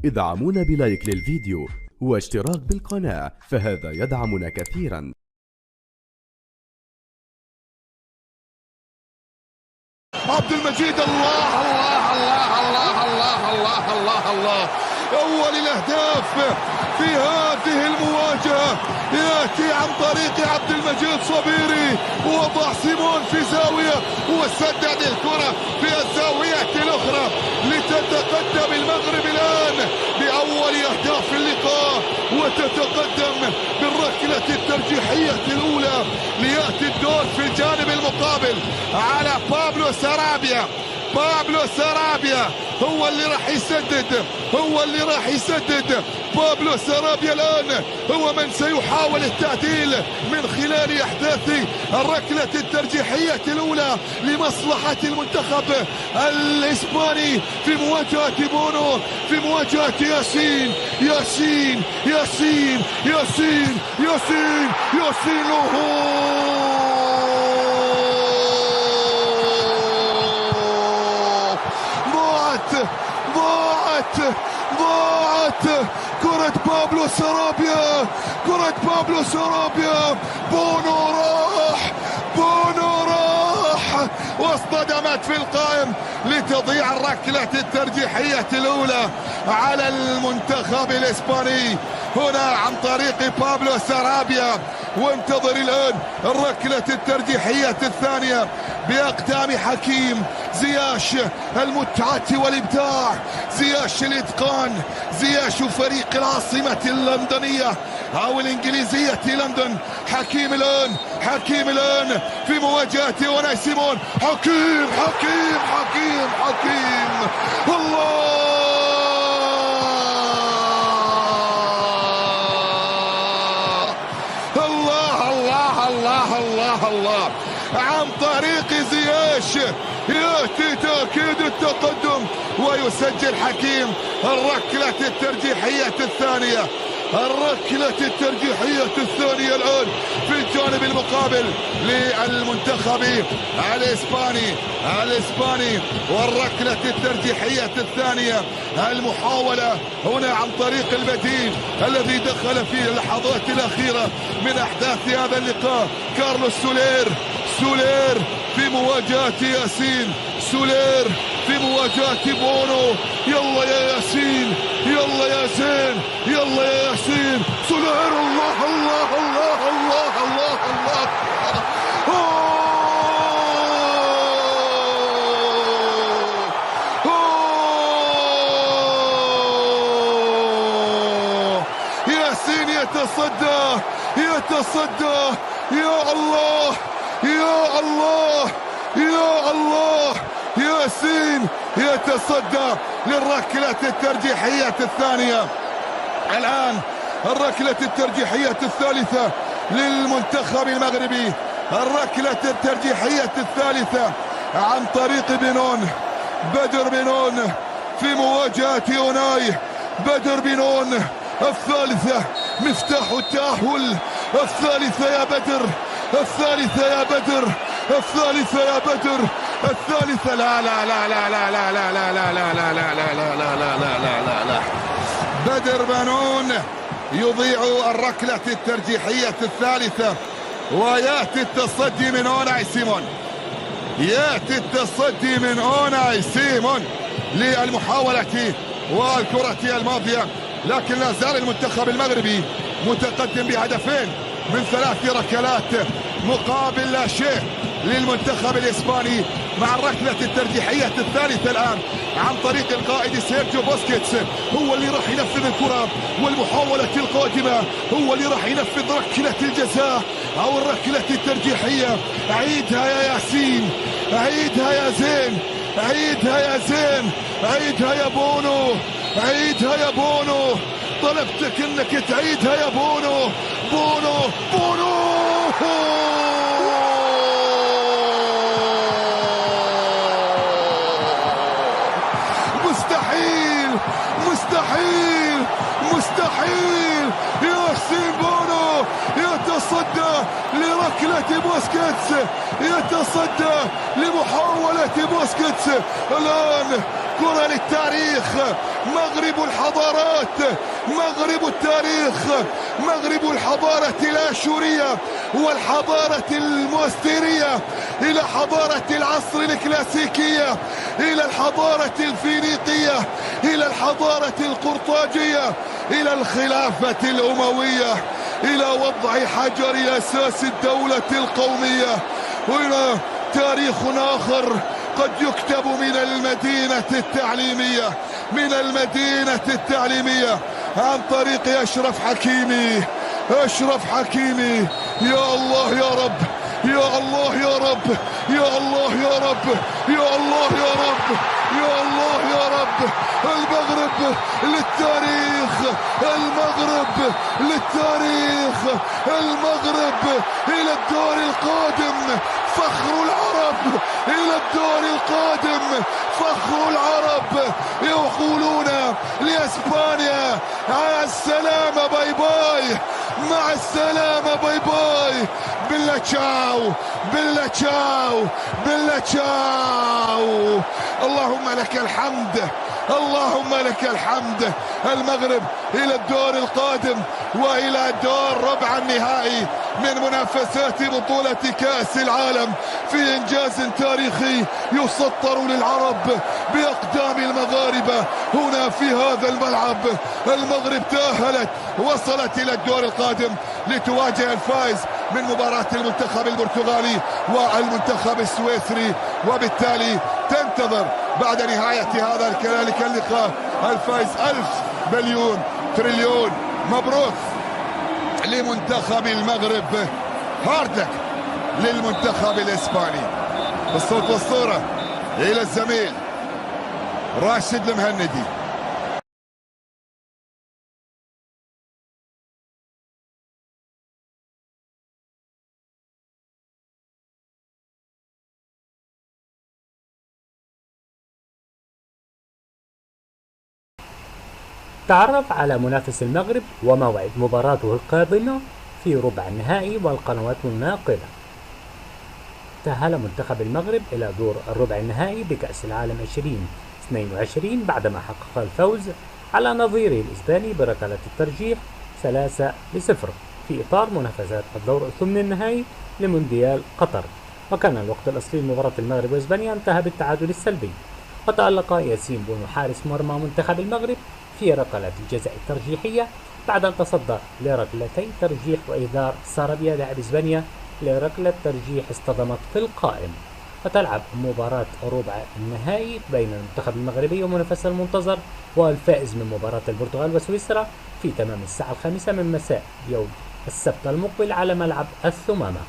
ادعمونا بلايك للفيديو واشتراك بالقناة، فهذا يدعمنا كثيرا. عبد المجيد، الله الله الله الله الله الله الله الله، أول الأهداف في هذه المواجهة يأتي عن طريق عبد المجيد صبيري، ووضع سيمون في زاوية وسدد الكرة في الزاوية الأخرى لتتقدم المغرب الآن بأول أهداف اللقاء، وتتقدم بالركلة الترجيحية الأولى ليأتي الدور في الجانب المقابل على بابلو سارابيا. بابلو سارابيا هو اللي راح يسدد، هو اللي راح يسدد. بابلو سارابيا الآن هو من سيحاول التعديل من خلال إحداث الركلة الترجيحية الأولى لمصلحة المنتخب الإسباني في مواجهة بونو، في مواجهة ياسين ياسين ياسين ياسين ياسين ياسين ضاعت كرة بابلو سارابيا، كرة بابلو سارابيا. بونو راح واصطدمت في القائم لتضيع الركلة الترجيحية الأولى على المنتخب الإسباني هنا عن طريق بابلو سارابيا. وانتظر الآن الركلة الترجيحية الثانية بأقدام حكيم زياش، المتعة والإبداع، زياش الإتقان، زياش فريق العاصمة اللندنية أو الإنجليزية لندن. حكيم الآن في مواجهة أوناي سيمون. حكيم الله الله عن طريق زياش يأتي تأكيد التقدم ويسجل حكيم الركلة الترجيحية الثانية. الركلة الترجيحية الثانية الآن في الجانب المقابل للمنتخب الإسباني. والركلة الترجيحية الثانية المحاولة هنا عن طريق البديل الذي دخل في اللحظات الأخيرة من أحداث هذا اللقاء، كارلوس سولير في مواجهة ياسين، سولير في مواجهة بونو. يلا يا ياسين، يلا يا زين، يلا يا ياسين. سولير، الله الله الله الله الله الله. ياسين يتصدى. يا الله يا الله يا الله. ياسين يتصدى للركلة الترجيحية الثانية. الآن الركلة الترجيحية الثالثة للمنتخب المغربي، الركلة الترجيحية الثالثة عن طريق بدر بنون في مواجهة أوناي. بدر بنون الثالثة، مفتاح التأهل. الثالثة يا بدر، الثالثة يا بدر، الثالثة يا بدر، الثالثة. لا لا لا لا لا لا لا لا لا لا لا لا لا لا لا لا لا. بدر بنون يضيع الركلة الترجيحية الثالثة، ويأتي التصدي من أوناي سيمون. يأتي التصدي من أوناي سيمون للمحاولة والكرة الماضية، لكن لا زال المنتخب المغربي متقدم بهدفين من 3 ركلات مقابل لا شيء للمنتخب الإسباني، مع الركلة الترجيحية الثالثة الآن عن طريق القائد سيرجيو بوسكيتس. هو اللي راح ينفذ الكرة، والمحاولة القادمة هو اللي راح ينفذ ركلة الجزاء أو الركلة الترجيحية. عيدها يا ياسين، عيدها يا زين، عيدها يا زين، عيدها يا بونو، عيدها يا بونو. طلبتك انك تعيدها يا بونو. بونو مستحيل. ياسين بونو يتصدى لركلة بوسكيتس، يتصدى لمحاولة بوسكيتس. الآن كرة للتاريخ مغرب الحضارات، مغرب التاريخ، مغرب الحضارة الآشورية والحضارة الموستيرية، إلى حضارة العصر الكلاسيكية، إلى الحضارة الفينيقية، إلى الحضارة القرطاجية، إلى الخلافة الأموية، إلى وضع حجر أساس الدولة القومية، وإلى تاريخ آخر قد يكتب من المدينة التعليمية، من المدينة التعليمية عن طريق أشرف حكيمي. أشرف حكيمي، يا الله يا رب، يا الله يا رب، يا الله يا رب، يا الله يا رب، يا الله يا رب. المغرب للتاريخ، المغرب للتاريخ، المغرب إلى الدور القادم، فخر العرب إلى الدور القادم، فخر العرب. يقولون لإسبانيا مع السلامة باي باي، مع السلامة باي باي، بلا تشاو، بلا تشاو، بلا تشاو. اللهم لك الحمد، اللهم لك الحمد. المغرب إلى الدور القادم وإلى دور ربع النهائي من منافسات بطولة كأس العالم، في إنجاز تاريخي يسطر للعرب بأقدام المغاربة هنا في هذا الملعب. المغرب تأهلت، وصلت إلى الدور القادم لتواجه الفائز من مباراة المنتخب البرتغالي والمنتخب السويسري، وبالتالي تنتظر بعد نهاية هذا اللقاء الفائز 1000 مليون تريليون. مبروك لمنتخب المغرب، هاردك للمنتخب الإسباني. الصوت والصورة إلى الزميل راشد المهندي. تعرف على منافس المغرب وموعد مباراته القادمة في ربع النهائي والقنوات الناقلة. تأهل منتخب المغرب إلى دور الربع النهائي بكأس العالم 2022 بعدما حقق الفوز على نظيره الإسباني بركلة الترجيح 3-0 في إطار منافسات الدور الثمن النهائي لمونديال قطر. وكان الوقت الأصلي لمباراة المغرب وإسبانيا انتهى بالتعادل السلبي، وتألق ياسين بونو حارس مرمى منتخب المغرب في ركلة الجزاء الترجيحية بعد أن تصدى لركلتي ترجيح وإهدار سارابيا لاعب إسبانيا لركلة ترجيح اصطدمت في القائم. وتلعب مباراة ربع النهائي بين المنتخب المغربي ومنافسه المنتظر والفائز من مباراة البرتغال وسويسرا في تمام الساعة 5 من مساء يوم السبت المقبل على ملعب الثمامة.